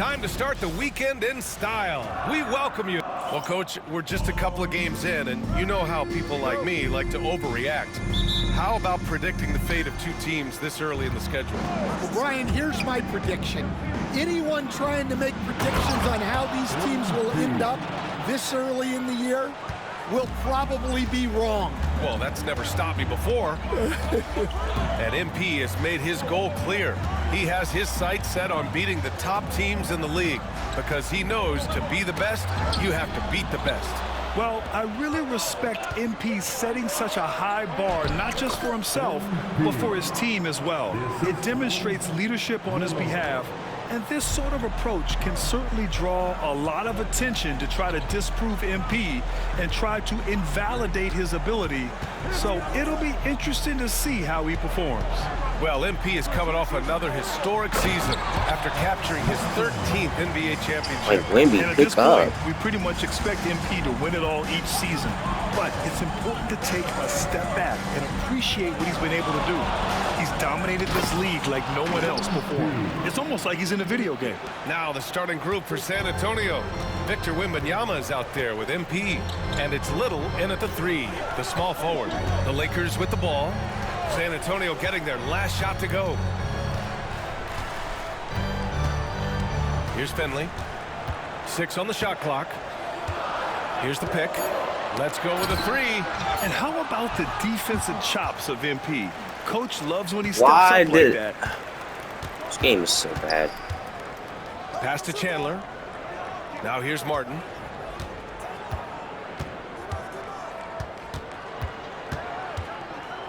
Time to start the weekend in style. We welcome you. Well, Coach, we're just a couple of games in, and you know how people like me like to overreact. How about predicting the fate of two teams this early in the schedule? Well, Brian, here's my prediction. Anyone trying to make predictions on how these teams will end up this early in the year will probably be wrong. Well, that's never stopped me before. And MP has made his goal clear. He has his sights set on beating the top teams in the league because he knows to be the best, you have to beat the best. Well, I really respect MP setting such a high bar, not just for himself, but for his team as well. It demonstrates leadership on his behalf, and this sort of approach can certainly draw a lot of attention to try to disprove MP and try to invalidate his ability. So it'll be interesting to see how he performs. Well, MP is coming off another historic season after capturing his 13th NBA championship. Like Wemby, And at this pick up. point, we pretty much expect MP to win it all each season. But it's important to take a step back and appreciate what he's been able to do. He's dominated this league like no one else before. It's almost like he's in a video game. Now the starting group for San Antonio. Victor Wembanyama is out there with MP. And it's Little in at the 3, the small forward. The Lakers with the ball. San Antonio getting their last shot to go. Here's Finley. 6 on the shot clock. Here's the pick. Let's go with a 3. And how about the defensive chops of MP? Coach loves when he steps up like that. This game is so bad. Pass to Chandler. Now here's Martin.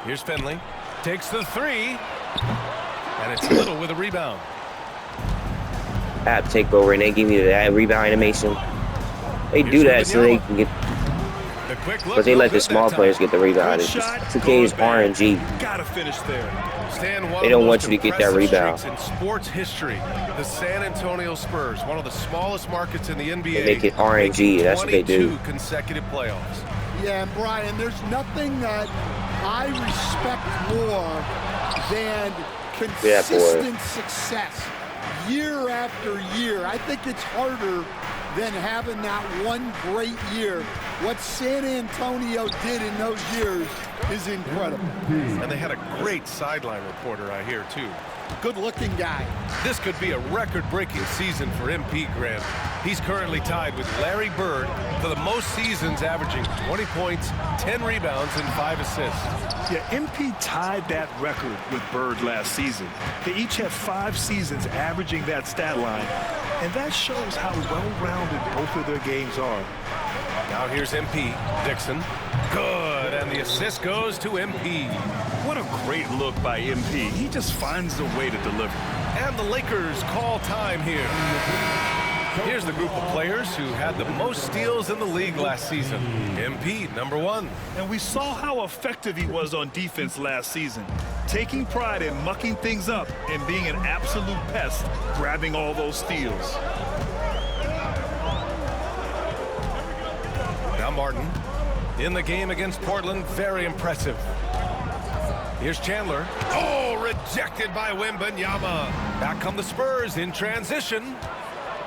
Here's Finley. Takes the 3. And it's Little with a rebound. App take over and they give you that rebound animation. They do that so they can get, The quick look, but they no let the good small that players time. get the rebound. It's just 2K's RNG. Gotta finish there. Stan, one They of don't the want most you to get that impressive rebound. streaks in sports history. The San Antonio Spurs, one of the smallest markets in the NBA. They make it RNG. That's what they do. 22 consecutive playoffs. Yeah, and Brian, there's nothing that I respect more than consistent success year after year. I think it's harder than having that one great year. What San Antonio did in those years is incredible. And they had a great sideline reporter, I hear, too. Good-looking guy. This could be a record-breaking season for MP Graham. He's currently tied with Larry Bird for the most seasons, averaging 20 points, 10 rebounds, and 5 assists. Yeah, MP tied that record with Bird last season. They each have 5 seasons averaging that stat line, and that shows how well-rounded both of their games are. Now here's MP. Dixon. Good, and the assist goes to MP. What a great look by MP. He just finds a way to deliver. And the Lakers call time here. Here's the group of players who had the most steals in the league last season. MP, number 1. And we saw how effective he was on defense last season, taking pride in mucking things up and being an absolute pest, grabbing all those steals. Now Martin, in the game against Portland, very impressive. Here's Chandler. Oh, rejected by Wembanyama. Back come the Spurs in transition.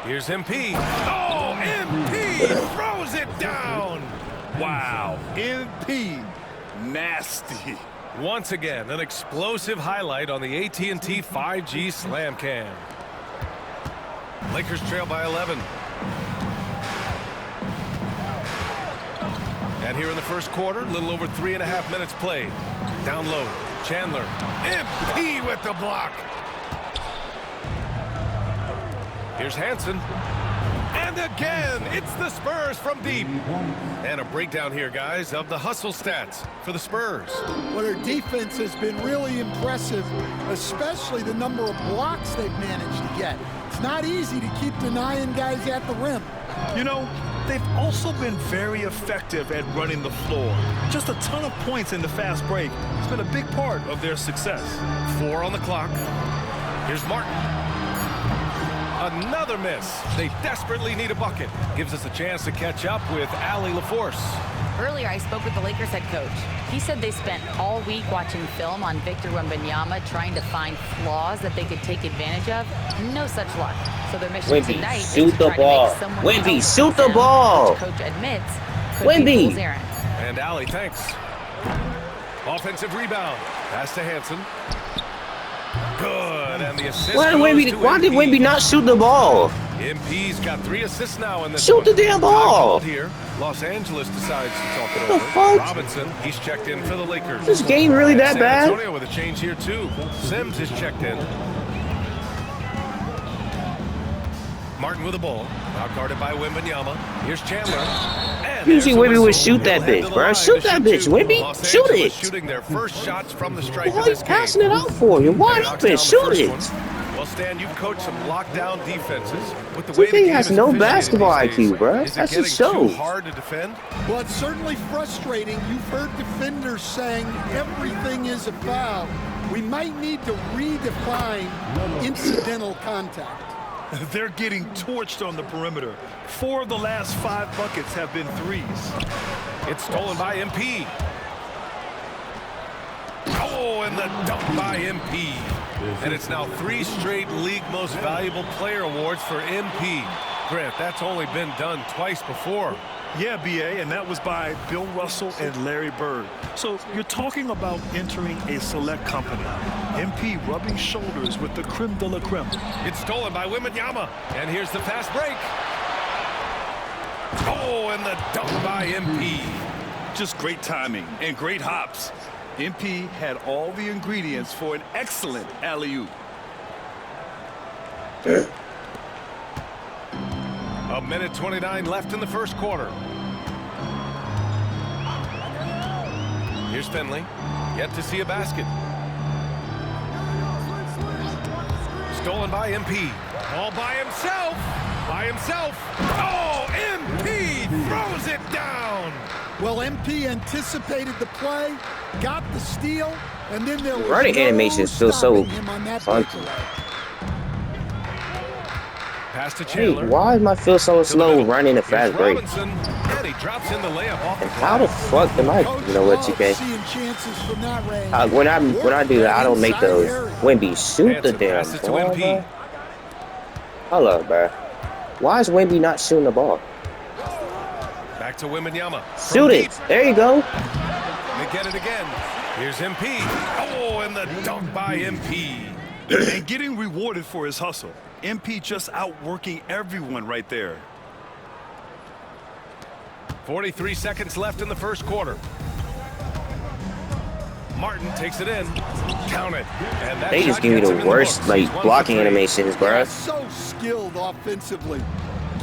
Here's MP. Oh, MP throws it down. Wow, MP, nasty. Once again, an explosive highlight on the AT&T 5G Slam Cam. Lakers trail by 11. And here in the first quarter, a little over 3.5 minutes played. Down low, Chandler. MP with the block. Here's Hansen. And again, it's the Spurs from deep. And a breakdown here, guys, of the hustle stats for the Spurs. Well, their defense has been really impressive, especially the number of blocks they've managed to get. It's not easy to keep denying guys at the rim. You know, they've also been very effective at running the floor. Just a ton of points in the fast break. It's been a big part of their success. 4 on the clock. Here's Martin. Another miss. They desperately need a bucket. Gives us a chance to catch up with Allie LaForce. Earlier, I spoke with the Lakers head coach. He said they spent all week watching film on Victor Wembanyama, trying to find flaws that they could take advantage of. No such luck. So their mission tonight is to try to make someone Wemby, shoot the ball. which coach admits could be a fool's errand. And Allie, thanks. Offensive rebound. Pass to Hansen. Good, and the assist Why did Wemby not shoot the ball? MP's got 3 assists now in this Shoot the damn ball. Here, Los Angeles decides to talk it The over. fuck? Robinson, he's checked in for the Lakers. This game really that San bad? Antonio with a change here too. Sims is checked in. Martin with the ball, out guarded by Wembanyama. Here's Chandler. And Usually there's a Wemby would whistle. shoot that He'll head bitch, to the bro. line Shoot to that shoot bitch, two. Wemby. Los Shoot Angeles it. shooting their first shots from the stripe Why of are you this game. passing it out for you? Why Knocks not? down the Shoot first it. one. Well, Stan, you've coached some lockdown defenses. With the way the 2K game has is no officiated basketball these days, IQ, bro. is it That's getting just shows. too hard to defend? Well, it's certainly frustrating. You've heard defenders saying everything is a foul. We might need to redefine incidental contact. They're getting torched on the perimeter. 4 of the last 5 buckets have been threes. It's stolen by MP. Oh, and the dunk by MP. And it's now 3 straight league most valuable player awards for MP. Grant, that's only been done twice before. Yeah, BA, and that was by Bill Russell and Larry Bird. So you're talking about entering a select company. MP rubbing shoulders with the creme de la creme. It's stolen by Wembanyama. And here's the fast break. Oh, and the dunk by MP. Just great timing and great hops. MP had all the ingredients for an excellent alley-oop. A minute 29 left in the first quarter. Here's Finley. Yet to see a basket. Stolen by MP. All by himself. By himself. Oh, MP throws it down. Well, MP anticipated the play, got the steal, and then there was Running animations feel so stopping him on that funky. breakaway. Pass to Hey, Chandler. why am I feel so To the slow middle. running a Here's fast break? Robinson, and he drops in the layup off the And how the glass. fuck am I? Coach You know what, loves 2K? seeing chances from that range. When I do that, I don't make Inside those. area. Wemby, shoot the Hansen damn passes to ball, MP. bro. Hold up, bro. Why is Wemby not shooting the ball? Back to Wembanyama. Shoot it. There you go. They get it again. Here's MP. Oh, and the dunk by MP. And getting rewarded for his hustle. MP just outworking everyone right there. 43 seconds left in the first quarter. Martin takes it in. Count it. And that They just shot give me gets him the in worst books. like He's 1 for blocking 3. animations, bro. They're so skilled offensively.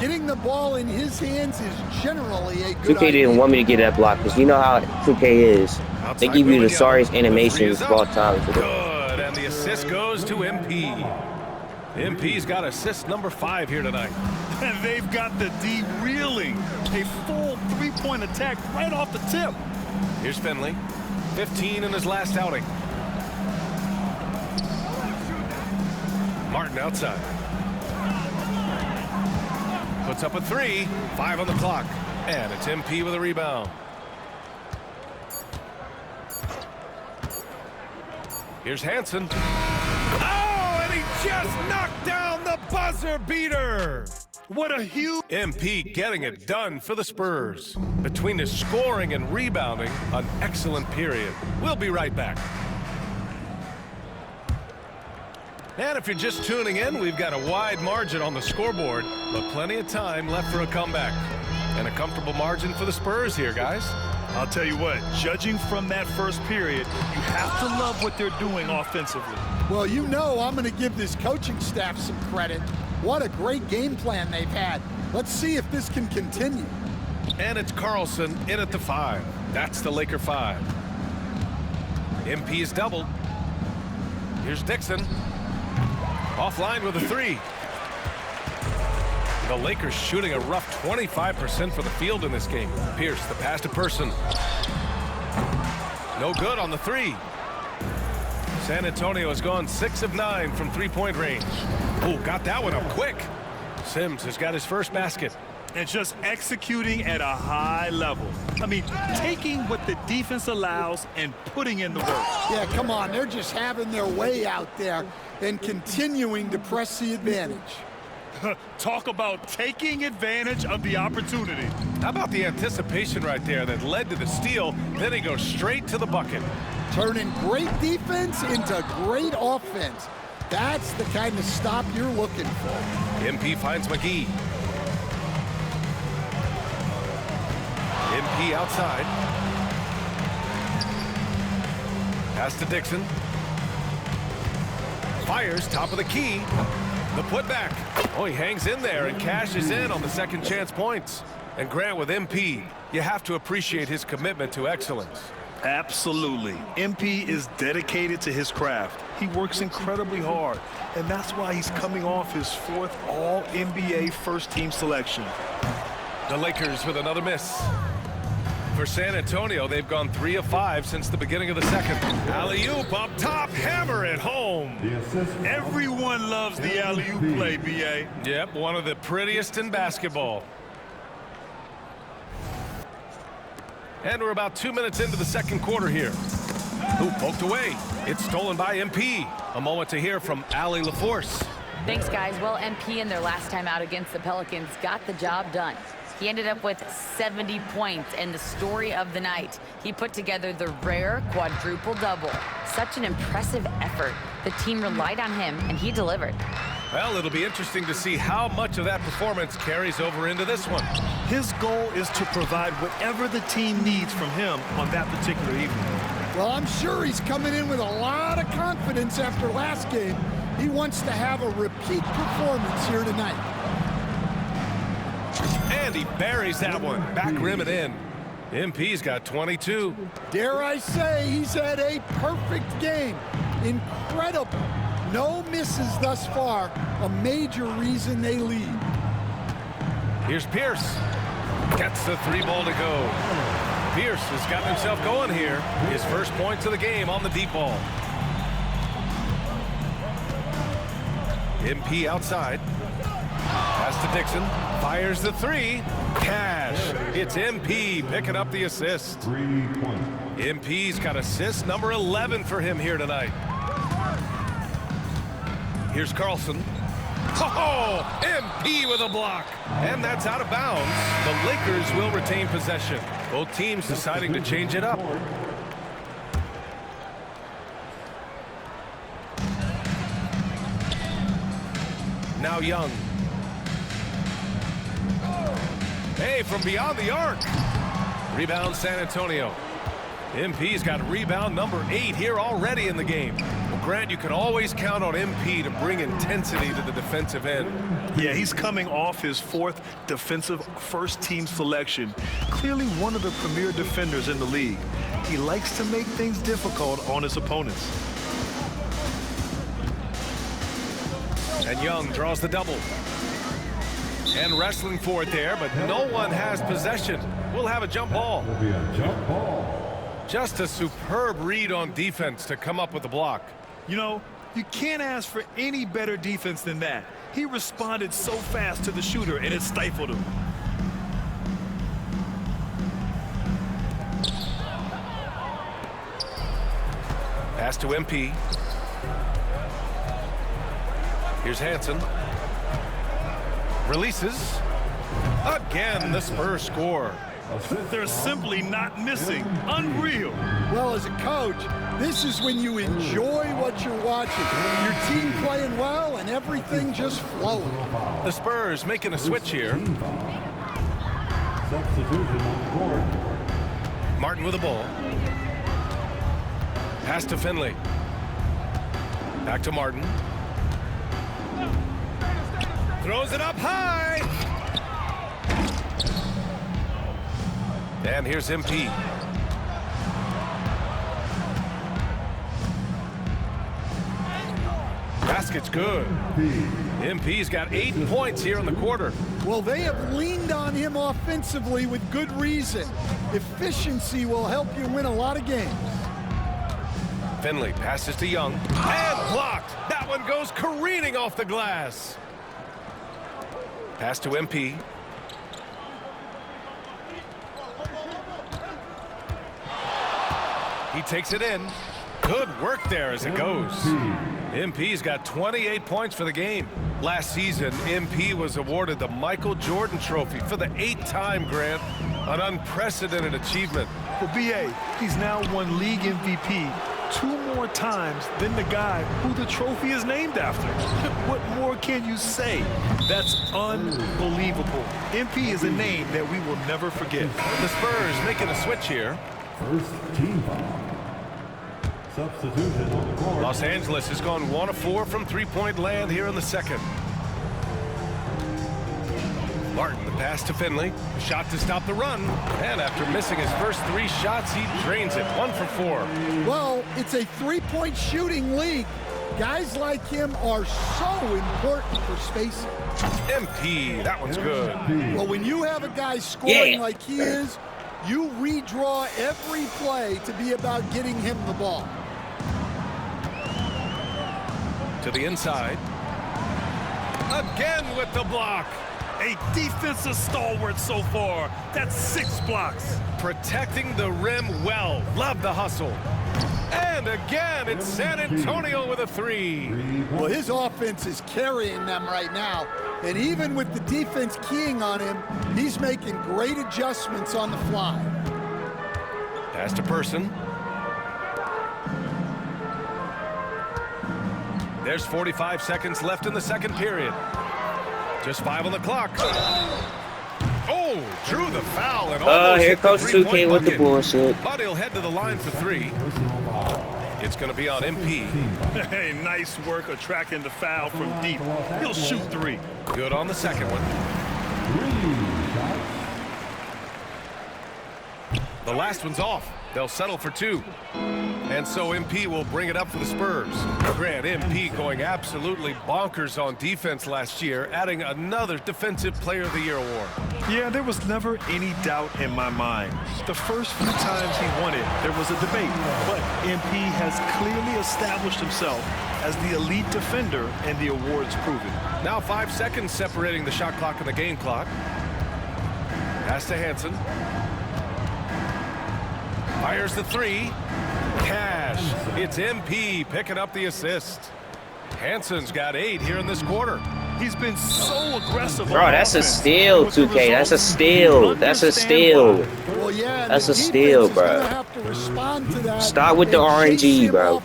Getting the ball in his hands is generally a good 2K idea. didn't want me to get that block because you know how 2K is. They Outside give you the Wembanyama. sorriest The animations three is of all up. time. Good. And the assist goes to MP. MP's got assist number 5 here tonight. And they've got the D reeling. A full 3-point attack right off the tip. Here's Finley. 15 in his last outing. Martin outside. Puts up a 3. 5 on the clock. And it's MP with a rebound. Here's Hansen. Oh, and he just knocked down the buzzer beater. What a huge... MP getting it done for the Spurs. Between his scoring and rebounding, an excellent period. We'll be right back. And if you're just tuning in, we've got a wide margin on the scoreboard, but plenty of time left for a comeback. And a comfortable margin for the Spurs here, guys. I'll tell you what, judging from that first period, you have to love what they're doing offensively. Well, you know I'm going to give this coaching staff some credit. What a great game plan they've had. Let's see if this can continue. And it's Carlson in at the 5. That's the Laker 5. MP is doubled. Here's Dixon. Offline with a 3. The Lakers shooting a rough 25% from the field in this game. Pierce, the pass to Person. No good on the 3. San Antonio has gone 6 of 9 from 3-point range. Oh, got that one up quick. Sims has got his first basket. and just executing at a high level. I mean, taking what the defense allows and putting in the work. Yeah, come on. They're just having their way out there and continuing to press the advantage. Talk about taking advantage of the opportunity. How about the anticipation right there that led to the steal? Then he goes straight to the bucket. Turning great defense into great offense. That's the kind of stop you're looking for. MP finds McGee. MP outside. Pass to Dixon. Fires top of the key. The putback. Oh, he hangs in there and cashes in on the second chance points. And Grant, with MP, you have to appreciate his commitment to excellence. Absolutely. MP is dedicated to his craft. He works incredibly hard, and that's why he's coming off his 4th All-NBA first-team selection. The Lakers with another miss. For San Antonio, they've gone 3 of 5 since the beginning of the second. Alley-oop up top, hammer it home. Everyone loves the alley-oop play, B.A. Yep, one of the prettiest in basketball. And we're about 2 minutes into the second quarter here. Who poked away? It's stolen by MP. A moment to hear from Allie LaForce. Thanks, guys. Well, MP in their last time out against the Pelicans got the job done. He ended up with 70 points, and the story of the night, he put together the rare quadruple-double. Such an impressive effort. The team relied on him, and he delivered. Well, it'll be interesting to see how much of that performance carries over into this one. His goal is to provide whatever the team needs from him on that particular evening. Well, I'm sure he's coming in with a lot of confidence after last game. He wants to have a repeat performance here tonight. And he buries that one. Back rim and in. MP's got 22. Dare I say he's had a perfect game. Incredible. No misses thus far. A major reason they lead. Here's Pierce. Gets the 3-ball to go. Pierce has gotten himself going here. His first points of the game on the deep ball. MP outside. Pass to Dixon. Fires the 3. Cash. It's MP picking up the assist. 3 points. MP's got assist number 11 for him here tonight. Here's Carlson. Oh, MP with a block. And that's out of bounds. The Lakers will retain possession. Both teams deciding to change it up. Now Young. Hey, from beyond the arc. Rebound San Antonio. MP's got rebound number 8 here already in the game. Well, Grant, you can always count on MP to bring intensity to the defensive end. Yeah, he's coming off his 4th defensive first-team selection. Clearly one of the premier defenders in the league. He likes to make things difficult on his opponents. And Young draws the double. And wrestling for it there, but no one has possession. We'll have a jump ball. Will be a jump ball. Just a superb read on defense to come up with the block. You know, you can't ask for any better defense than that. He responded so fast to the shooter, and it stifled him. Pass to MP. Here's Hansen. Releases. Again, the Spurs score. They're simply not missing. Unreal. Well, as a coach, this is when you enjoy what you're watching. Your team playing well and everything just flowing. The Spurs making a switch here. Substitution on the board. Martin with the ball. Pass to Finley. Back to Martin. Throws it up high. And here's MP. Basket's good. MP's got 8 points here in the quarter. Well, they have leaned on him offensively with good reason. Efficiency will help you win a lot of games. Finley passes to Young. And blocked. That one goes careening off the glass. Pass to MP. He takes it in. Good work there as it goes. MP's got 28 points for the game. Last season, MP was awarded the Michael Jordan Trophy for the 8th time, Grant. An unprecedented achievement. For BA, he's now won league MVP 2 more times than the guy who the trophy is named after. What more can you say? That's unbelievable. MP is a name that we will never forget. The Spurs making a switch here. First team foul. Substitution on the court. Los Angeles has gone 1 of 4 from three-point land here in the second. Martin, the pass to Finley. Shot to stop the run. And after missing his first 3 shots, he drains it. 1 for 4. Well, it's a three-point shooting league. Guys like him are so important for spacing. MP, that one's good. Well, when you have a guy scoring like he is, you redraw every play to be about getting him the ball. To the inside. Again with the block. A defensive stalwart so far. That's 6 blocks. Protecting the rim well. Love the hustle. And again, it's San Antonio with a 3. Well, his offense is carrying them right now. And even with the defense keying on him, he's making great adjustments on the fly. Pass to Person. There's 45 seconds left in the second period. Just 5 on the clock. Oh, drew the foul and almost here comes 2K with the bullshit. But he'll head to the line for 3. It's going to be on MP. Hey, nice work attracting the foul from deep. He'll shoot 3. Good on the second one. The last one's off. They'll settle for 2. And so MP will bring it up for the Spurs. Grant, MP going absolutely bonkers on defense last year, adding another Defensive Player of the Year award. Yeah, there was never any doubt in my mind. The first few times he won it, there was a debate. But MP has clearly established himself as the elite defender, and the awards prove it. Now 5 seconds separating the shot clock and the game clock. Pass to Hansen. Fires the 3. Cash. It's MP picking up the assist. Hansen's got 8 here in this quarter. He's been so aggressive. Bro, that's a steal, 2K. That's a steal. That's a steal. Well, yeah, that's a steal, bro. Have to respond to that. Start with the RNG, bro.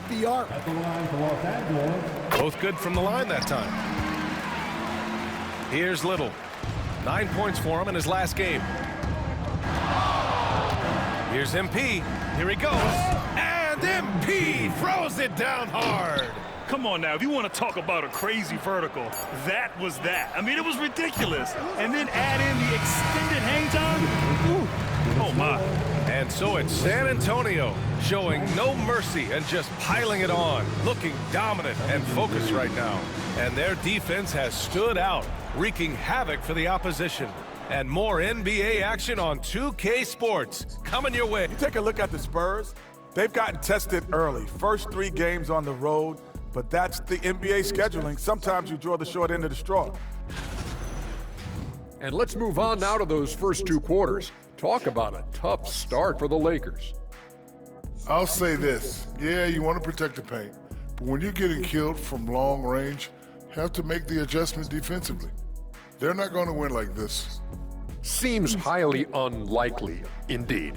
Both good from the line that time. Here's Little. 9 points for him in his last game. Here's MP. Here he goes. And MP throws it down hard. Come on now, if you want to talk about a crazy vertical, that was that. I mean, it was ridiculous. And then add in the extended hang time. Ooh. Oh, my. And so it's San Antonio showing no mercy and just piling it on, looking dominant and focused right now. And their defense has stood out, wreaking havoc for the opposition. And more NBA action on 2K Sports coming your way. You take a look at the Spurs. They've gotten tested early. First 3 games on the road, but that's the NBA scheduling. Sometimes you draw the short end of the straw. And let's move on now to those first 2 quarters. Talk about a tough start for the Lakers. I'll say this. Yeah, you want to protect the paint, but when you're getting killed from long range, you have to make the adjustment defensively. They're not going to win like this. Seems highly unlikely, indeed.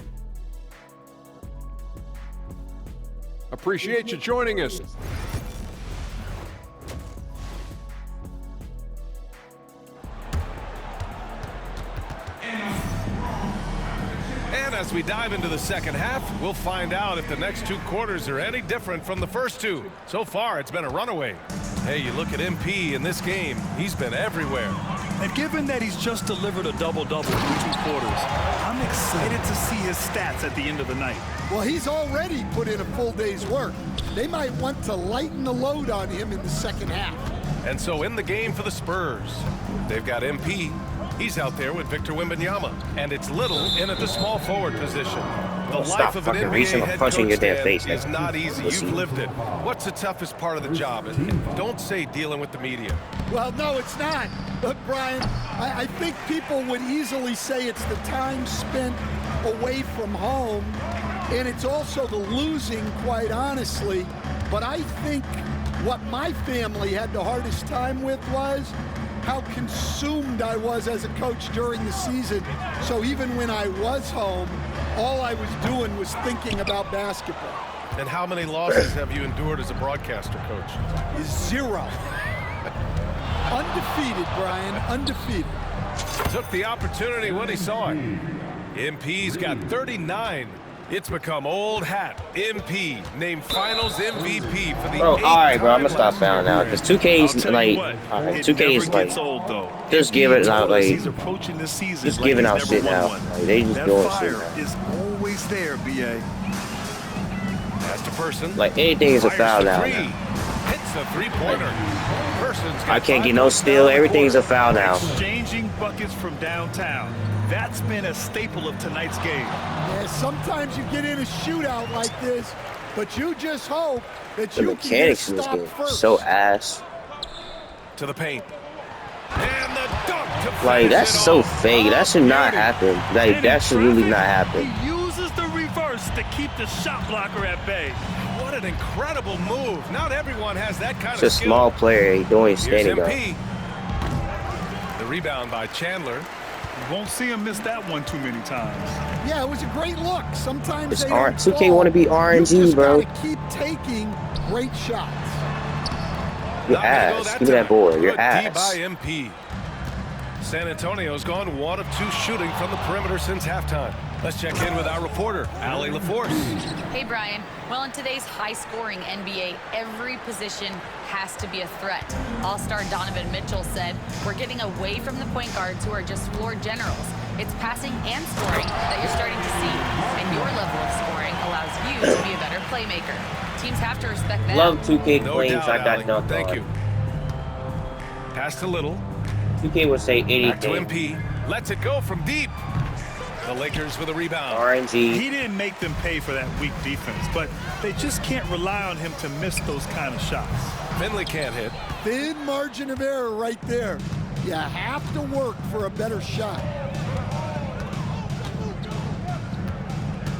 Appreciate you joining us. And as we dive into the second half, we'll find out if the next 2 quarters are any different from the first 2. So far, it's been a runaway. Hey, you look at MP in this game, he's been everywhere. And given that he's just delivered a double-double through 2 quarters, I'm excited to see his stats at the end of the night. Well, he's already put in a full day's work. They might want to lighten the load on him in the second half. And so in the game for the Spurs, they've got MP. He's out there with Victor Wembanyama, and it's Little in at the small forward position. The life of an NBA head coach is not easy. You've lived it. What's the toughest part of the job? And don't say dealing with the media. Well, no, it's not. Look, Brian, I think people would easily say it's the time spent away from home And it's also the losing, quite honestly. But I think what my family had the hardest time with was how consumed I was as a coach during the season. So even when I was home, all I was doing was thinking about basketball. And how many losses have you endured as a broadcaster, Coach? 0. Undefeated, Brian, undefeated. Took the opportunity when he saw it. MP's got 39. It's become old hat. MP named Finals MVP for the bro, all right, bro. I'm gonna stop fouling now because 2K's like, all right, 2K is like, just give it out like, just giving out shit now. Like, they just doing shit now. Is always there, BA. That's the person. Like anything is a foul now. Hits a three-pointer. I can't get no steal. Everything's a foul now. Exchanging buckets from downtown. That's been a staple of tonight's game. Yeah, sometimes you get in a shootout like this, but you just hope that you can get a stop first. So ass. To the paint. And the dunk to like, that's so fake. That should not happen. Like, that should really not happen. He uses the reverse to keep the shot blocker at bay. What an incredible move. Not everyone has that kind of skill. It's a small player. He's doing standing guard. The rebound by Chandler. You won't see him miss that one too many times. Yeah, it was a great look. Sometimes it's they don't 2K want to be RNG, bro. You just gotta keep taking great shots. Your ass. Give me that board. Your ass. D by MP. San Antonio's gone 1 of 2 shooting from the perimeter since halftime. Let's check in with our reporter, Allie LaForce. Hey, Brian. Well, in today's high-scoring NBA, every position has to be a threat. All-star Donovan Mitchell said, "We're getting away from the point guards who are just floor generals. It's passing and scoring that you're starting to see, and your level of scoring allows you to be a better playmaker. Teams have to respect that." Love 2K No claims doubt, I got Allie. dunked Thank on. you. Pass to Little. 2K would say anything. Back to MP. Lets it go from deep. The Lakers with a rebound. RNG. He didn't make them pay for that weak defense, but they just can't rely on him to miss those kind of shots. Finley can't hit. Thin margin of error right there. You have to work for a better shot.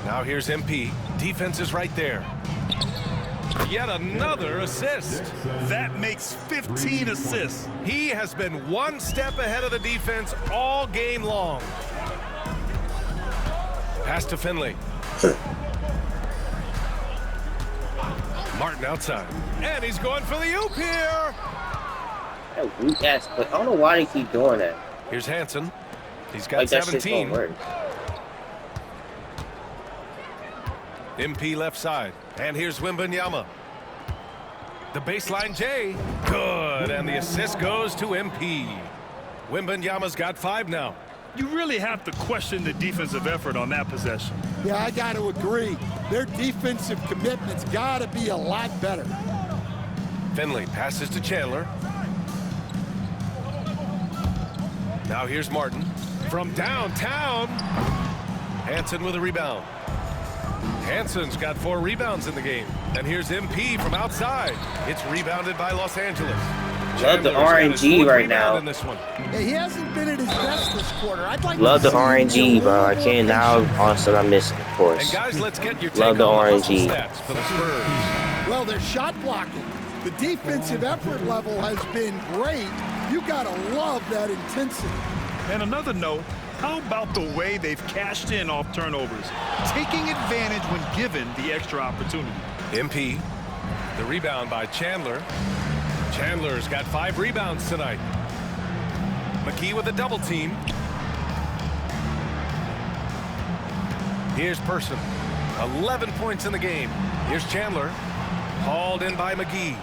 Now here's MP. Defense is right there. Yet another assist. That makes 15 assists. He has been one step ahead of the defense all game long. Pass to Finley. Martin outside. And he's going for the oop here. That weak ass play. I don't know why they keep doing that. Here's Hansen. He's got like 17. Work. MP left side. And here's Wembanyama. The baseline J. Good. And the assist goes to MP. Wembanyama's got 5 now. You really have to question the defensive effort on that possession. Yeah, I got to agree. Their defensive commitment's got to be a lot better. Finley passes to Chandler. Now here's Martin from downtown. Hansen with a rebound. Hansen's got 4 rebounds in the game. And here's MP from outside. It's rebounded by Los Angeles. Love the RNG right now. Yeah, he hasn't been at his best this quarter. I'd like love the RNG, bro. I can't now. Also, I miss it, of course. And guys, let's get your love the RNG. Stats for the Spurs. Well, they're shot blocking. The defensive effort level has been great. You gotta love that intensity. And another note, how about the way they've cashed in off turnovers, taking advantage when given the extra opportunity. MP, the rebound by Chandler. Chandler's got 5 rebounds tonight. McKee with a double team. Here's Person. 11 points in the game. Here's Chandler. Hauled in by McGee.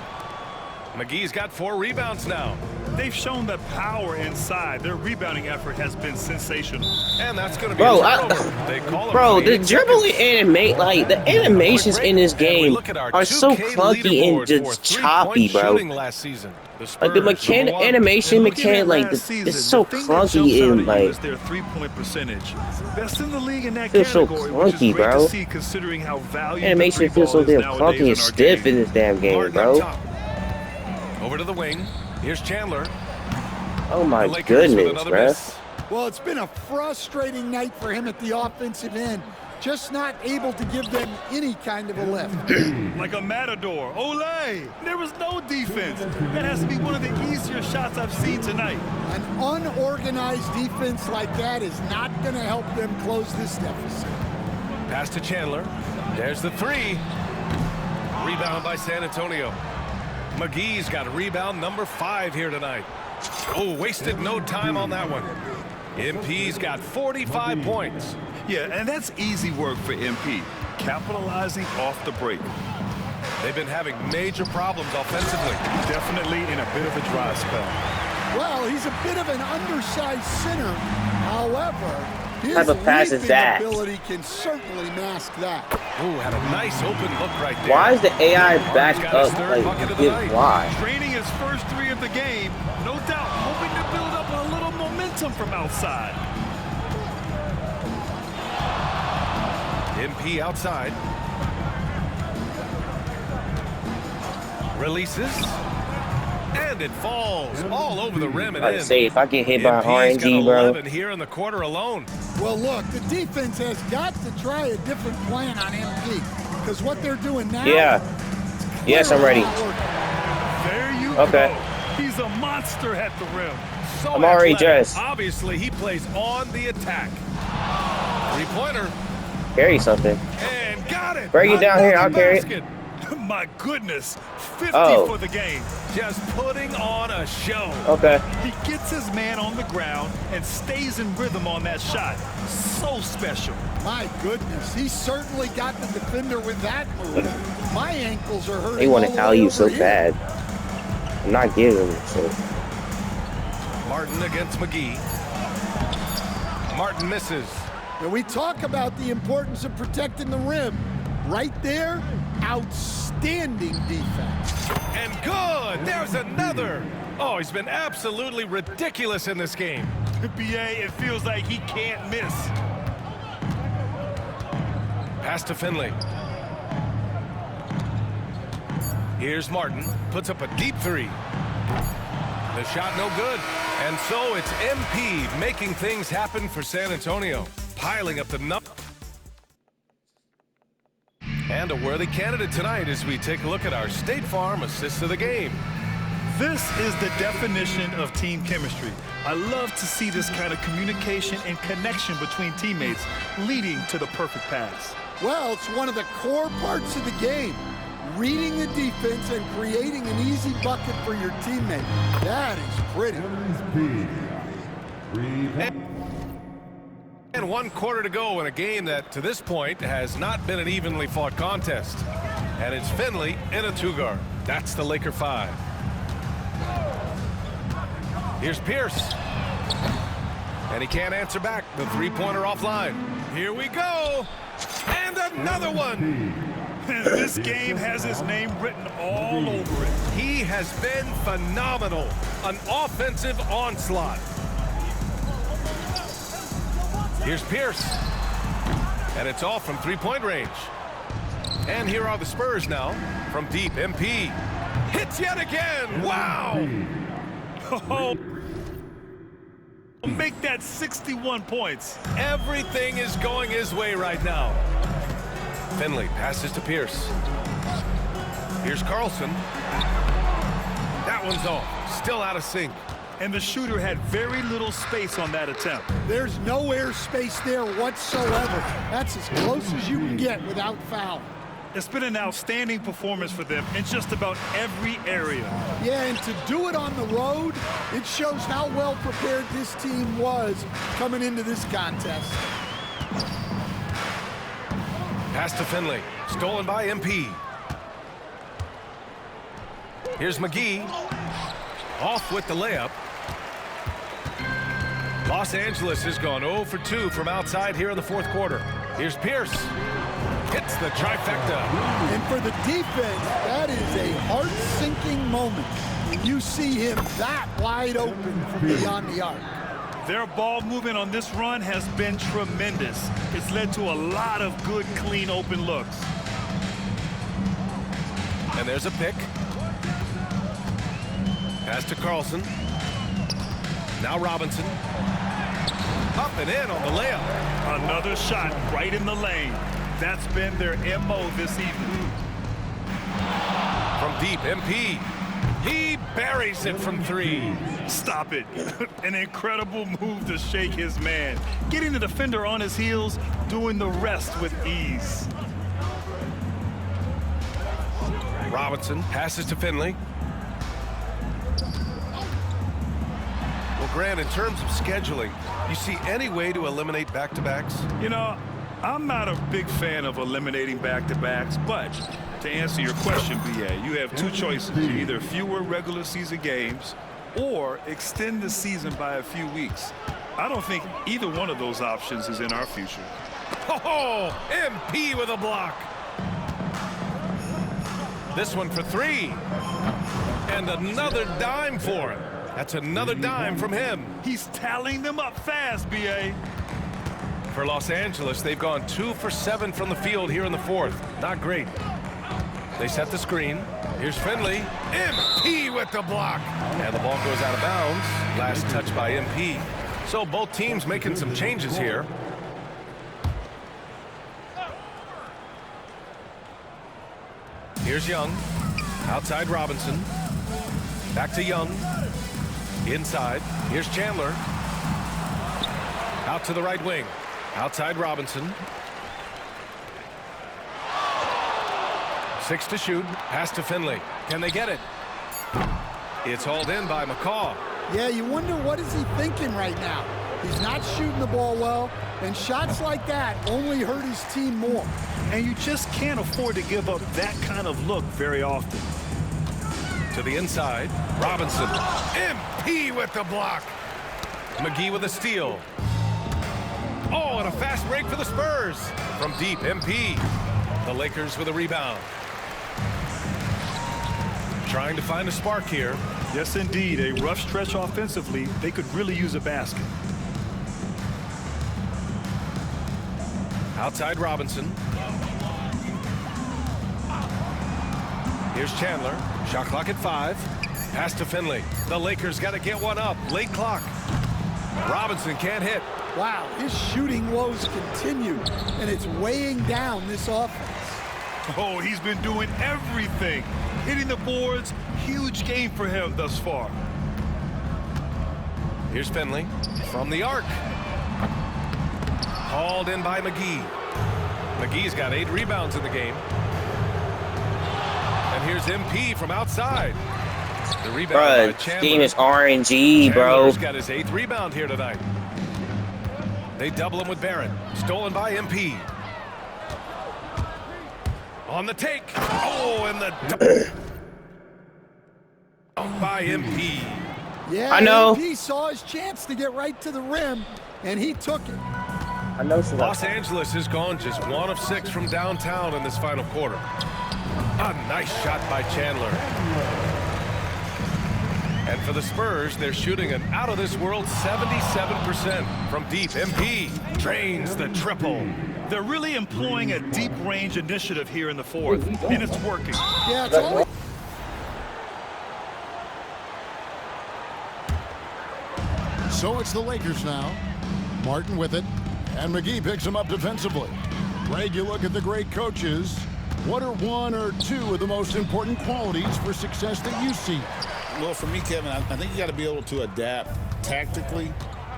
McGee's got 4 rebounds now. They've shown that power inside. Their rebounding effort has been sensational. And that's going to be the dribbling animate, like the animations in this game are so clunky and just choppy, bro. Like the mechanic animation mechanic, like it's so clunky and like their 3-point percentage. Best in the league in that feels so category, clunky, bro. Considering how valuable animation feels so damn clunky and stiff in this damn game, bro. Over to the wing. Here's Chandler. Oh my goodness, bro. Well, it's been a frustrating night for him at the offensive end. just not able to give them any kind of a lift. Like a matador. Olay! There was no defense. That has to be one of the easier shots I've seen tonight. An unorganized defense like that is not going to help them close this deficit. Pass to Chandler. There's the three. Rebound by San Antonio. McGee's got rebound number 5 here tonight. Oh, wasted no time on that one. MP's got 45 points. Yeah, and that's easy work for MP, capitalizing off the break. They've been having major problems offensively. Definitely in a bit of a dry spell. Well, he's a bit of an undersized center. However, his leaping ability can certainly mask that. Ooh, had a nice open look right there. Why is the AI back up? Like, why? Training his first 3 of the game, no doubt hoping to build up a little momentum from outside. MP outside. Releases. And it falls all over the rim and in. Say, if I get hit by RNG, bro. Here in the quarter alone. Well, look, the defense has got to try a different plan on MP. Because what they're doing now... Yeah. Yes, I'm ready. There you go. He's a monster at the rim. So I'm already dressed. Obviously, he plays on the attack. 3-pointer. Carry something. And got it. Bring it down here. I'll carry it. My goodness. 50 for the game. Just putting on a show. Okay. He gets his man on the ground and stays in rhythm on that shot. So special. My goodness. He certainly got the defender with that move. My ankles are hurting. They want to alley you so bad. I'm not giving it. So. Martin against McGee. Martin misses. And we talk about the importance of protecting the rim. Right there, outstanding defense. And good! There's another! Oh, he's been absolutely ridiculous in this game. BA, it feels like he can't miss. Pass to Finley. Here's Martin. Puts up a deep 3. The shot no good. And so it's MP making things happen for San Antonio. Piling up the number. And a worthy candidate tonight as we take a look at our State Farm assists of the game. This is the definition of team chemistry. I love to see this kind of communication and connection between teammates leading to the perfect pass. Well, it's one of the core parts of the game. Reading the defense and creating an easy bucket for your teammate. That is pretty. And 1 quarter to go in a game that, to this point, has not been an evenly fought contest. And it's Finley in a 2-guard. That's the Laker 5. Here's Pierce. And he can't answer back. The 3-pointer offline. Here we go. And another one. This game has his name written all over it. He has been phenomenal. An offensive onslaught. Here's Pierce. And it's off from 3-point range. And here are the Spurs now from deep. MP hits yet again. Wow. Oh. Make that 61 points. Everything is going his way right now. Finley passes to Pierce. Here's Carlson. That one's off. Still out of sync. And the shooter had very little space on that attempt. There's no air space there whatsoever. That's as close as you can get without foul. It's been an outstanding performance for them in just about every area. Yeah, and to do it on the road, it shows how well prepared this team was coming into this contest. Pass to Finley. Stolen by MP. Here's McGee. Off with the layup. Los Angeles has gone 0 for 2 from outside here in the 4th quarter. Here's Pierce. Hits the trifecta. And for the defense, that is a heart-sinking moment when you see him that wide open from beyond the arc. Their ball movement on this run has been tremendous. It's led to a lot of good, clean, open looks. And there's a pick. Pass to Carlson. Now Robinson. Up and in on the layup. Another shot right in the lane. That's been their MO this evening. From deep, MP. He buries it from 3. Stop it. An incredible move to shake his man. Getting the defender on his heels, doing the rest with ease. Robinson passes to Finley. Well, Grant, in terms of scheduling, you see any way to eliminate back-to-backs? You know, I'm not a big fan of eliminating back-to-backs, but to answer your question, BA, you have 2 choices. Either fewer regular season games or extend the season by a few weeks. I don't think either one of those options is in our future. Oh, MP with a block. This one for 3. And another dime for him. That's another dime from him. He's tallying them up fast, BA. For Los Angeles, they've gone 2 for 7 from the field here in the 4th. Not great. They set the screen. Here's Finley. MP with the block. And the ball goes out of bounds. Last touch by MP. So both teams making some changes here. Here's Young. Outside Robinson. Back to Young. Inside. Here's Chandler. Out to the right wing. Outside Robinson. 6 to shoot. Pass to Finley. Can they get it? It's hauled in by McCaw. Yeah, you wonder what is he thinking right now. He's not shooting the ball well, and shots like that only hurt his team more. And you just can't afford to give up that kind of look very often. To the inside. Robinson. MP with the block. McGee with a steal. Oh, and a fast break for the Spurs. From deep, MP. The Lakers with a rebound. Trying to find a spark here. Yes, indeed. A rough stretch offensively. They could really use a basket. Outside Robinson. Here's Chandler. Shot clock at 5. Pass to Finley. The Lakers got to get one up. Late clock. Robinson can't hit. Wow, his shooting woes continue, and it's weighing down this offense. Oh, he's been doing everything. Hitting the boards, huge game for him thus far. Here's Finley from the arc. Hauled in by McGee. McGee's got 8 rebounds in the game. And here's MP from outside. The rebound by Chandler. This game is RNG, bro. Chandler's got his 8th rebound here tonight. They double him with Barrett. Stolen by MP. On the take. Oh, and the by MP. Yeah, I know. MP saw his chance to get right to the rim, and he took it. I know. Los Angeles has gone just 1 of 6 from downtown in this final quarter. A nice shot by Chandler. And for the Spurs, they're shooting an out-of-this-world 77% from deep. MP drains the triple. They're really employing a deep-range initiative here in the 4th, and it's working. Yeah, it's only... So it's the Lakers now. Martin with it, and McGee picks him up defensively. Greg, you look at the great coaches. What are 1 or 2 of the most important qualities for success that you see? Well, for me, Kevin, I think you got to be able to adapt tactically.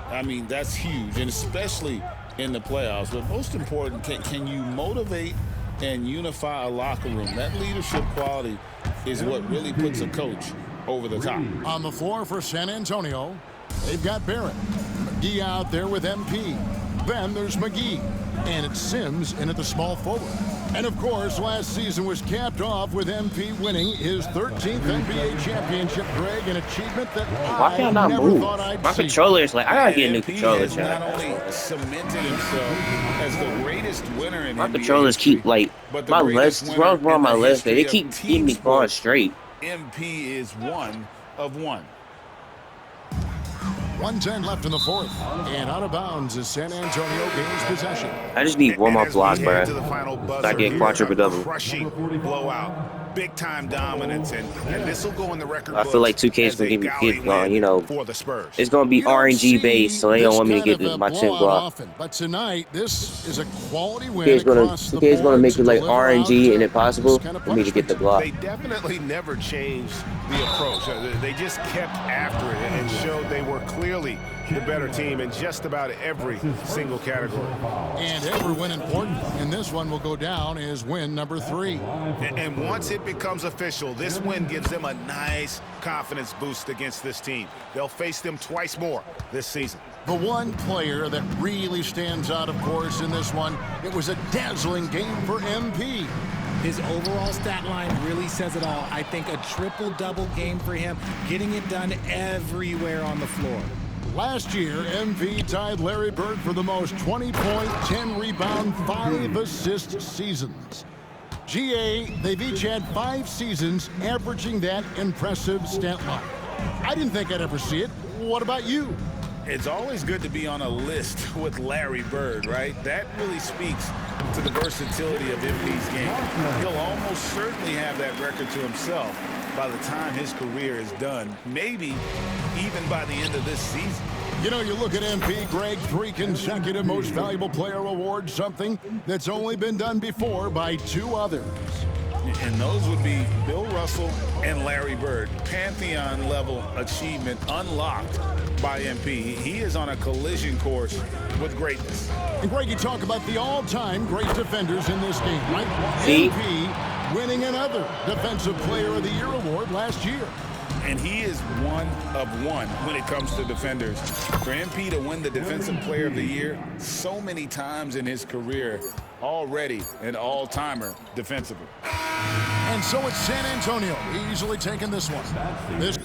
I mean, that's huge, and especially in the playoffs. But most important, can you motivate and unify a locker room? That leadership quality is what really puts a coach over the top. On the floor for San Antonio, they've got Barrett. McGee out there with MP. Then there's McGee. And it's Sims in at the small forward. And of course, last season was capped off with MP winning his 13th NBA championship, Greg, an achievement that Why can't I never move? thought I'd My see. controller is like, I gotta get a new MP controller, has Chad. not only cemented himself as the greatest winner in My NBA controllers history, keep like but the my greatest left, winner wrong on in my the left. They history keep of keeping me team going sports. straight. MP is 1 of 1. 1:10 left in the fourth. And out of bounds as San Antonio gains possession. I just need one more block, bro. I get quadruple double. Crushing blowout. Big time dominance, and this will go in the record. I feel like 2K is going to give me, you know, it's going to be RNG based, so they don't want me to get my 10 block. But tonight, this is a quality win. 2K is going to make it like RNG and impossible for me to get the block. They definitely never changed the approach. They just kept after it and showed they were clearly the better team in just about every single category. And every win important. And this one will go down as win number 3. And once it becomes official, this win gives them a nice confidence boost against this team. They'll face them twice more this season. The one player that really stands out, of course, in this one, it was a dazzling game for MP. His overall stat line really says it all. I think a triple-double game for him, getting it done everywhere on the floor. Last year, MP tied Larry Bird for the most 20-point, 10-rebound, 5-assist seasons. GA, they've each had 5 seasons averaging that impressive stat line. I didn't think I'd ever see it. What about you? It's always good to be on a list with Larry Bird, right? That really speaks to the versatility of MP's game. He'll almost certainly have that record to himself by the time his career is done, maybe even by the end of this season. You know, you look at MP, Greg, 3 consecutive Most Valuable Player awards, something that's only been done before by 2 others. And those would be Bill Russell and Larry Bird. Pantheon-level achievement unlocked by MP. He is on a collision course with greatness. And Greg, you talk about the all-time great defenders in this game, right? See? MP winning another Defensive Player of the Year award last year. And he is one of one when it comes to defenders. For MP to win the Defensive Player of the Year so many times in his career, already an all-timer defensively. And so it's San Antonio easily taking this one. This